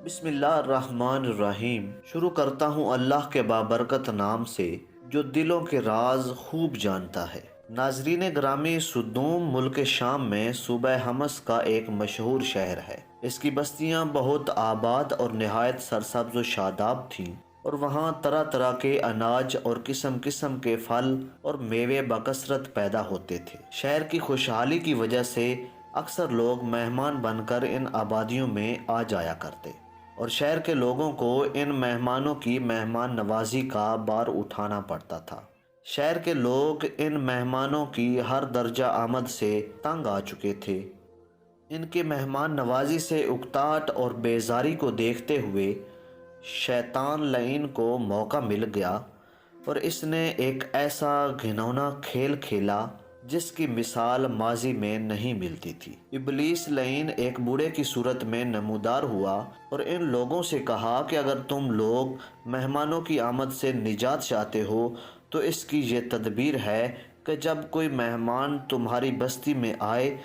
بسم اللہ الرحمن الرحیم۔ شروع کرتا ہوں اللہ کے بابرکت نام سے جو دلوں کے راز خوب جانتا ہے۔ ناظرین گرامی، صدوم ملک شام میں صوبہ حمص کا ایک مشہور شہر ہے۔ اس کی بستیاں بہت آباد اور نہایت سرسبز و شاداب تھیں، اور وہاں طرح طرح کے اناج اور قسم قسم کے پھل اور میوے بکثرت پیدا ہوتے تھے۔ شہر کی خوشحالی کی وجہ سے اکثر لوگ مہمان بن کر ان آبادیوں میں آ جایا کرتے، اور شہر کے لوگوں کو ان مہمانوں کی مہمان نوازی کا بار اٹھانا پڑتا تھا۔ شہر کے لوگ ان مہمانوں کی ہر درجہ آمد سے تنگ آ چکے تھے۔ ان کی مہمان نوازی سے اکتاہٹ اور بیزاری کو دیکھتے ہوئے شیطان لعین کو موقع مل گیا، اور اس نے ایک ایسا گھناؤنا کھیل کھیلا جس کی مثال ماضی میں نہیں ملتی تھی۔ ابلیس لعین ایک بوڑھے کی صورت میں نمودار ہوا اور ان لوگوں سے کہا کہ اگر تم لوگ مہمانوں کی آمد سے نجات چاہتے ہو تو اس کی یہ تدبیر ہے کہ جب کوئی مہمان تمہاری بستی میں آئے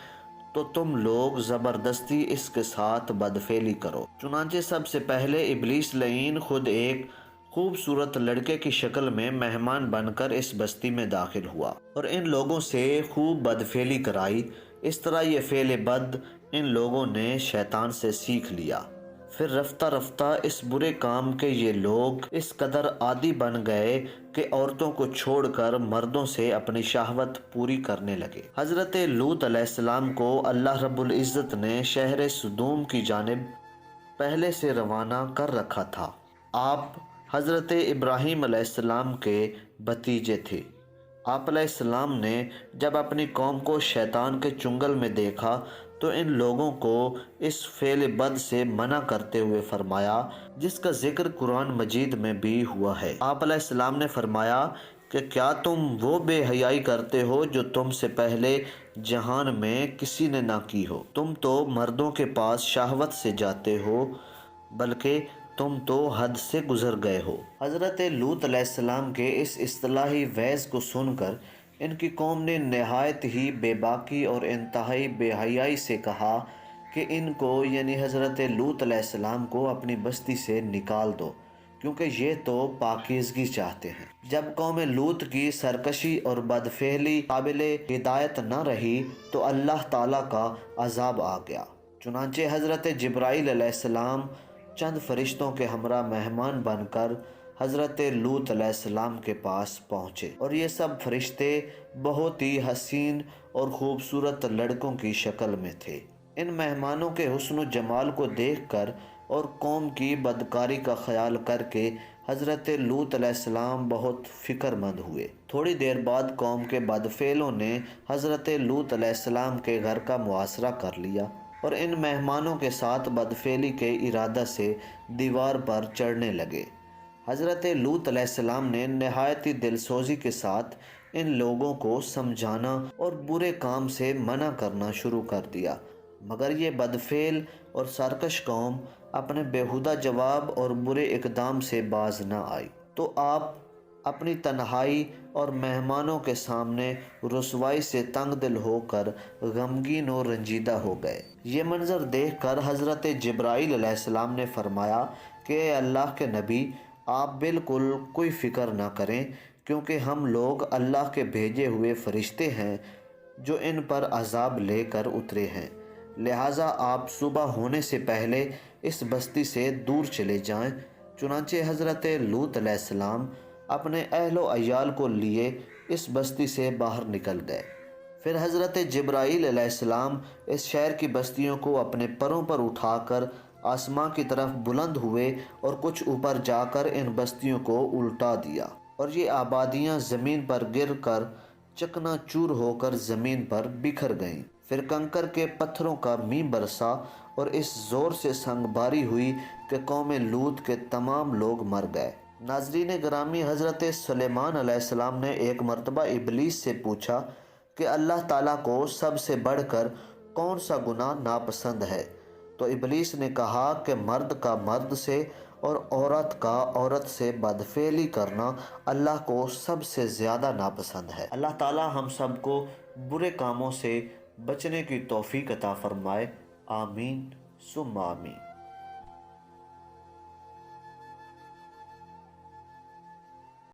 تو تم لوگ زبردستی اس کے ساتھ بدفعلی کرو۔ چنانچہ سب سے پہلے ابلیس لعین خود ایک خوبصورت لڑکے کی شکل میں مہمان بن کر اس بستی میں داخل ہوا اور ان لوگوں سے خوب بدفعلی کرائی۔ اس طرح یہ فعل بد ان لوگوں نے شیطان سے سیکھ لیا۔ پھر رفتہ رفتہ اس برے کام کے یہ لوگ اس قدر عادی بن گئے کہ عورتوں کو چھوڑ کر مردوں سے اپنی شہوت پوری کرنے لگے۔ حضرت لوط علیہ السلام کو اللہ رب العزت نے شہر صدوم کی جانب پہلے سے روانہ کر رکھا تھا۔ آپ حضرت ابراہیم علیہ السلام کے بھتیجے تھے۔ آپ علیہ السلام نے جب اپنی قوم کو شیطان کے چنگل میں دیکھا تو ان لوگوں کو اس فعل بد سے منع کرتے ہوئے فرمایا جس کا ذکر قرآن مجید میں بھی ہوا ہے۔ آپ علیہ السلام نے فرمایا کہ کیا تم وہ بے حیائی کرتے ہو جو تم سے پہلے جہان میں کسی نے نہ کی ہو؟ تم تو مردوں کے پاس شہوت سے جاتے ہو، بلکہ تم تو حد سے گزر گئے ہو۔ حضرت لوط علیہ السلام کے اس اصطلاحی وعظ کو سن کر ان کی قوم نے نہایت ہی بے باکی اور انتہائی بے حیائی سے کہا کہ ان کو یعنی حضرت لوط علیہ السلام کو اپنی بستی سے نکال دو، کیونکہ یہ تو پاکیزگی چاہتے ہیں۔ جب قوم لوط کی سرکشی اور بدفعلی قابل ہدایت نہ رہی تو اللہ تعالیٰ کا عذاب آ گیا۔ چنانچہ حضرت جبرائیل علیہ السلام چند فرشتوں کے ہمراہ مہمان بن کر حضرت لوط علیہ السلام کے پاس پہنچے، اور یہ سب فرشتے بہت ہی حسین اور خوبصورت لڑکوں کی شکل میں تھے۔ ان مہمانوں کے حسن و جمال کو دیکھ کر اور قوم کی بدکاری کا خیال کر کے حضرت لوط علیہ السلام بہت فکر مند ہوئے۔ تھوڑی دیر بعد قوم کے بدفعلوں نے حضرت لوط علیہ السلام کے گھر کا محاصرہ کر لیا اور ان مہمانوں کے ساتھ بدفعلی کے ارادہ سے دیوار پر چڑھنے لگے۔ حضرت لوط علیہ السلام نے نہایت ہی دلسوزی کے ساتھ ان لوگوں کو سمجھانا اور برے کام سے منع کرنا شروع کر دیا، مگر یہ بدفعل اور سرکش قوم اپنے بیہودہ جواب اور برے اقدام سے باز نہ آئی، تو آپ اپنی تنہائی اور مہمانوں کے سامنے رسوائی سے تنگ دل ہو کر غمگین و رنجیدہ ہو گئے۔ یہ منظر دیکھ کر حضرت جبرائیل علیہ السلام نے فرمایا کہ اے اللہ کے نبی، آپ بالکل کوئی فکر نہ کریں، کیونکہ ہم لوگ اللہ کے بھیجے ہوئے فرشتے ہیں جو ان پر عذاب لے کر اترے ہیں، لہٰذا آپ صبح ہونے سے پہلے اس بستی سے دور چلے جائیں۔ چنانچہ حضرت لوط علیہ السلام اپنے اہل و عیال کو لیے اس بستی سے باہر نکل گئے۔ پھر حضرت جبرائیل علیہ السلام اس شہر کی بستیوں کو اپنے پروں پر اٹھا کر آسمان کی طرف بلند ہوئے اور کچھ اوپر جا کر ان بستیوں کو الٹا دیا، اور یہ آبادیاں زمین پر گر کر چکنا چور ہو کر زمین پر بکھر گئیں۔ پھر کنکر کے پتھروں کا مینہ برسا اور اس زور سے سنگ باری ہوئی کہ قوم لوط کے تمام لوگ مر گئے۔ ناظرین گرامی، حضرت سلیمان علیہ السلام نے ایک مرتبہ ابلیس سے پوچھا کہ اللہ تعالیٰ کو سب سے بڑھ کر کون سا گناہ ناپسند ہے؟ تو ابلیس نے کہا کہ مرد کا مرد سے اور عورت کا عورت سے بدفعلی کرنا اللہ کو سب سے زیادہ ناپسند ہے۔ اللہ تعالیٰ ہم سب کو برے کاموں سے بچنے کی توفیق عطا فرمائے۔ آمین ثم آمین۔